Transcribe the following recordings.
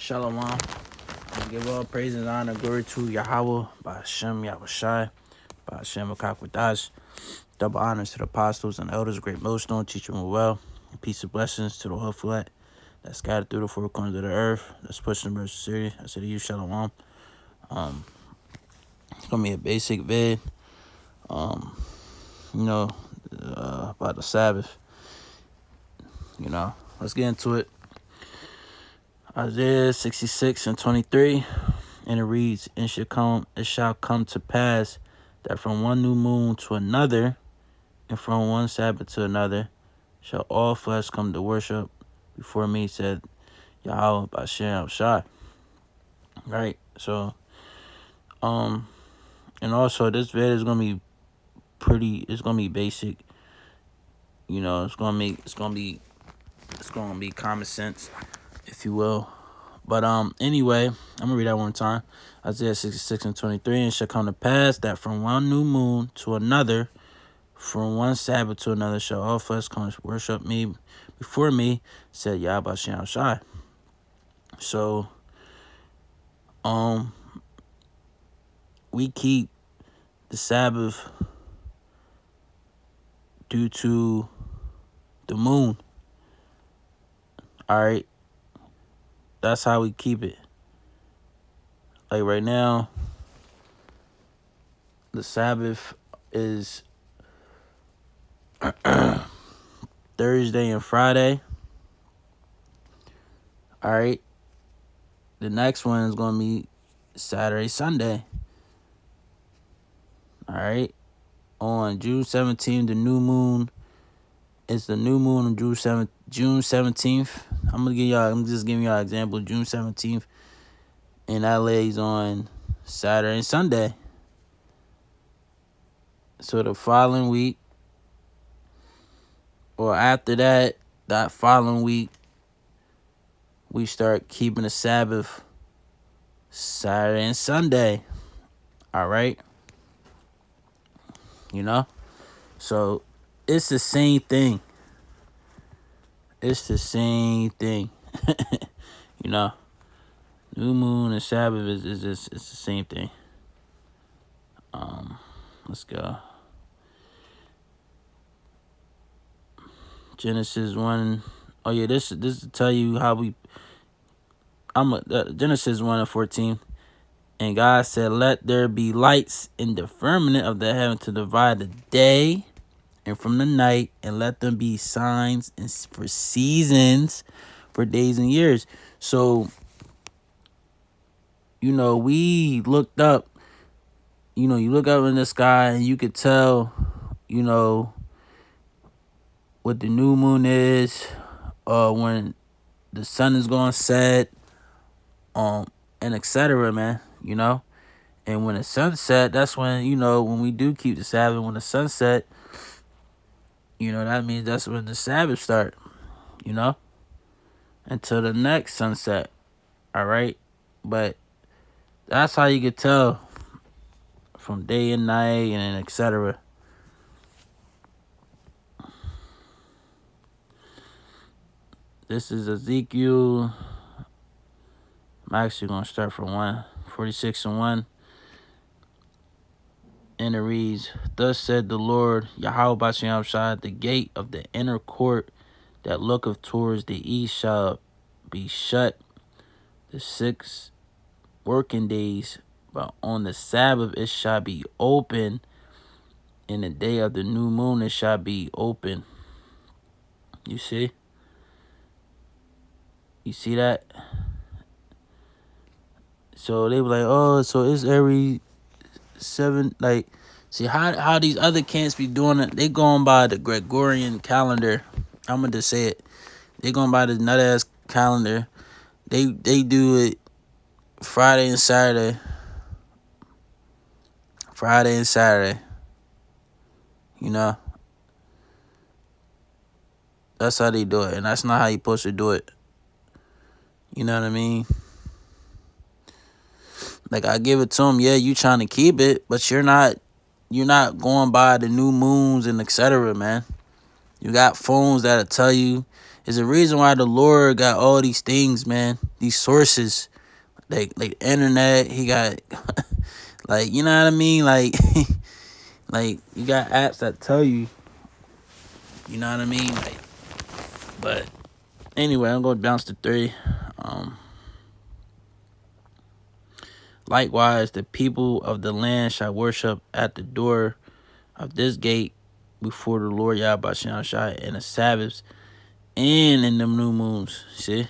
Shalom. I give all praise and honor, glory to Yahweh, by Hashem Yahushai, by Hashem Akakwadash. Double honors to the apostles and elders, great millstone, teach them well. And peace and blessings to the whole flat that's scattered through the four corners of the earth. That's pushing the verse series. I said to you, Shalom. It's gonna be a basic vid. About the Sabbath. Let's get into it. Isaiah 66:23, and it reads, it shall come to pass that from one new moon to another, and from one Sabbath to another, shall all flesh come to worship before me, said Yahweh Bashem Shai. Right? So, and also this video is gonna be it's gonna be basic. It's gonna be common sense, if you will. But anyway, I'm gonna read that one time. Isaiah 66:23, and it shall come to pass that from one new moon to another, from one Sabbath to another, shall all flesh come to worship me before me, said Yahweh Shem Shai. So we keep the Sabbath due to the moon. Alright. That's how we keep it. Like right now, the Sabbath is Thursday and Friday. Alright. The next one is going to be Saturday, Sunday. Alright. On June 17th, the new moon. It's the new moon on June 17th. I'm just giving y'all an example. June 17th. And that lays on Saturday and Sunday. So the following week, or after that following week, we start keeping the Sabbath Saturday and Sunday. All right? So it's the same thing. It's the same thing. New moon and Sabbath is it's the same thing. Let's go. Genesis 1. Oh yeah, this to tell you how we. Genesis 1:14. And God said, "Let there be lights in the firmament of the heaven to divide the day and from the night, and let them be signs and for seasons, for days and years." So, we looked up. You look up in the sky and you could tell, what the new moon is, when the sun is going to set, and etc., man. And when the sun set, that's when, when we do keep the Sabbath, when the sun set, that means that's when the Sabbath start, until the next sunset. All right. But that's how you could tell from day and night and etc. This is Ezekiel. I'm actually going to start from 1:46-1. And it reads, "Thus said the Lord, Yahweh Bashem Shai, the gate of the inner court that looketh towards the east shall be shut the 6 working days, but on the Sabbath it shall be open. In the day of the new moon it shall be open." You see? You see that? So they were like, oh, so it's every 7, like, see how these other camps be doing it. They going by the Gregorian calendar. I'm gonna just say it. They going by the nut ass calendar. They do it Friday and Saturday. That's how they do it, and that's not how you supposed to do it. You know what I mean? Like, I give it to them. Yeah, you trying to keep it, but you're not going by the new moons and etc., man. You got phones that'll tell you. There's a reason why the Lord got all these things, man. these sources, like the internet. He got like, you know what I mean? Like like you got apps that tell you, you know what I mean? Like, but anyway, I'm gonna bounce to 3. Likewise, the people of the land shall worship at the door of this gate before the Lord Yahweh Shai in the Sabbaths and in the new moons. See?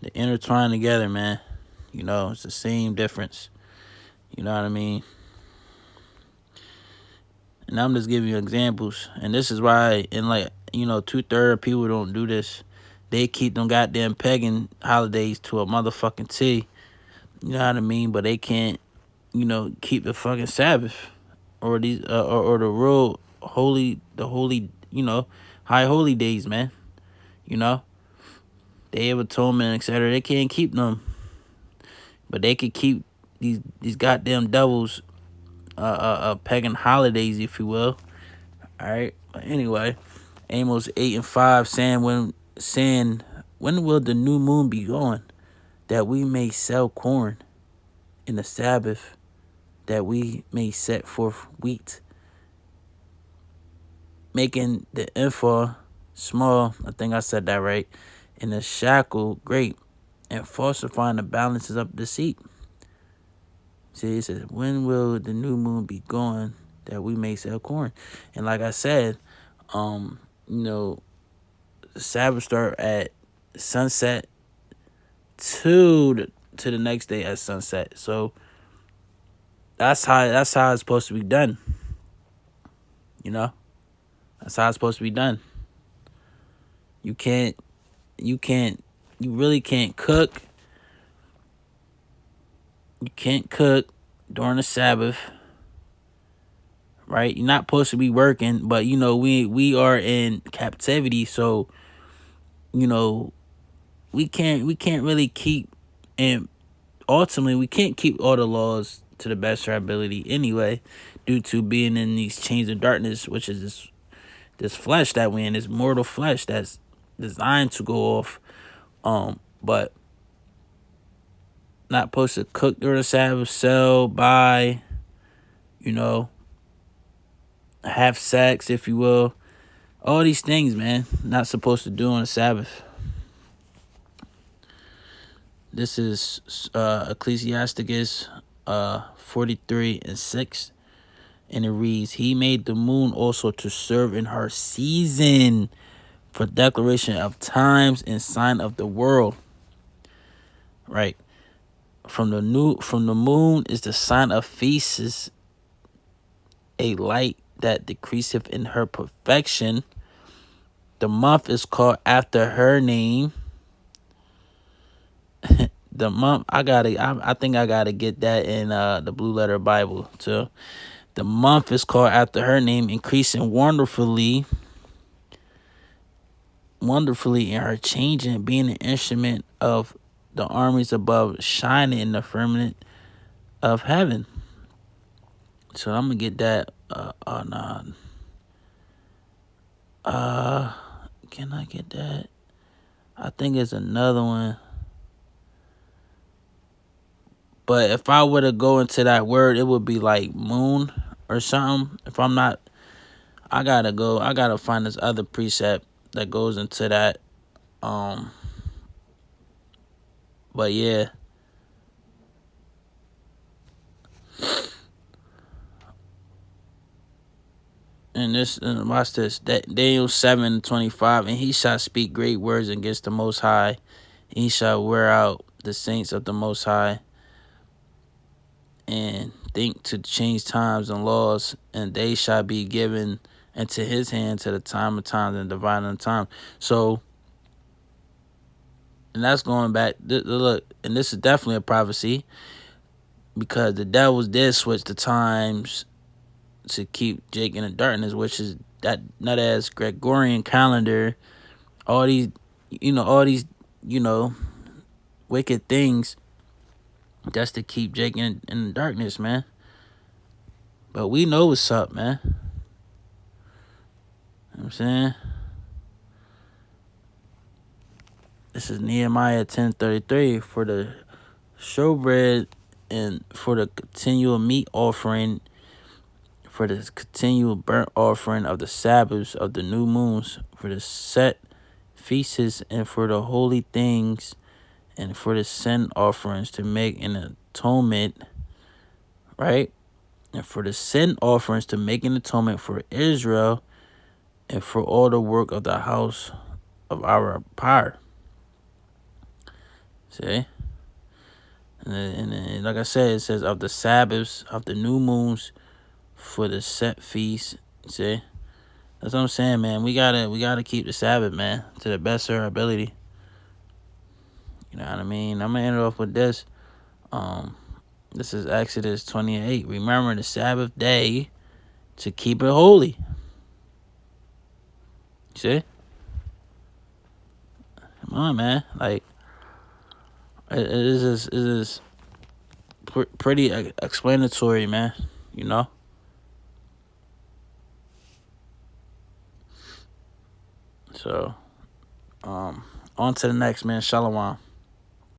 They intertwine together, man. You know, it's the same difference. You know what I mean? And I'm just giving you examples. And this is why, in like, you know, 2/3 of people don't do this. They keep them goddamn pagan holidays to a motherfucking T. You know what I mean? But they can't, you know, keep the fucking Sabbath or these or the real holy, you know, high holy days, man. You know, Day of Atonement, etc. They can't keep them, but they can keep these goddamn devils, pagan holidays, if you will. All right. But anyway, Amos 8:5 saying when will the new moon be going, that we may sell corn, in the Sabbath, that we may set forth wheat, making the ephah small, I think I said that right, and the shackle great, and falsifying the balances of deceit. See, it says, when will the new moon be going, that we may sell corn? And like I said, you know, the Sabbath start at sunset to the next day at sunset. So that's how it's supposed to be done. You know? That's how it's supposed to be done. You really can't cook. You can't cook during the Sabbath. Right? You're not supposed to be working, but you know, we are in captivity, so you know, we can't really keep, and ultimately we can't keep all the laws to the best of our ability anyway, due to being in these chains of darkness, which is this flesh that we in, this mortal flesh that's designed to go off. But not supposed to cook during the Sabbath, sell, buy, you know, have sex, if you will. All these things, man, not supposed to do on the Sabbath. This is Ecclesiasticus 43:6. And it reads, he made the moon also to serve in her season, for declaration of times and sign of the world. Right. From the moon is the sign of feasts, a light that decreaseth in her perfection. The month is called after her name. The month, I think I gotta get that in the Blue Letter Bible too. The month is called after her name, increasing wonderfully in her changing, being an instrument of the armies above, shining in the firmament of heaven. So I'm gonna get that. Can I get that? I think it's another one. But if I were to go into that word, it would be like moon or something. If I'm not, I gotta find this other precept that goes into that. But yeah. And watch this. Daniel 7:25, and he shall speak great words against the Most High. He shall wear out the saints of the Most High, and think to change times and laws, and they shall be given into his hand to the time of times and dividing time. So, and that's going back. Look, and this is definitely a prophecy, because the devils did switch the times to keep Jake in the darkness, which is that nut ass Gregorian calendar. All these, wicked things, just to keep Jake in the darkness, man. But we know what's up, man. You know what I'm saying? This is Nehemiah 10:33. For the showbread and for the continual meat offering, for the continual burnt offering of the Sabbaths of the new moons, for the set feasts, and for the holy things, and for the sin offerings to make an atonement, right? And for the sin offerings to make an atonement for Israel, and for all the work of the house of our power. See? And like I said, it says of the Sabbaths, of the new moons, for the set feasts. See? That's what I'm saying, man. We gotta keep the Sabbath, man, to the best of our ability. You know what I mean? I'm gonna end it off with this. This is Exodus 28. Remember the Sabbath day to keep it holy. See? Come on, man. Like, it is pretty explanatory, man. You know? So, on to the next, man. Shalom.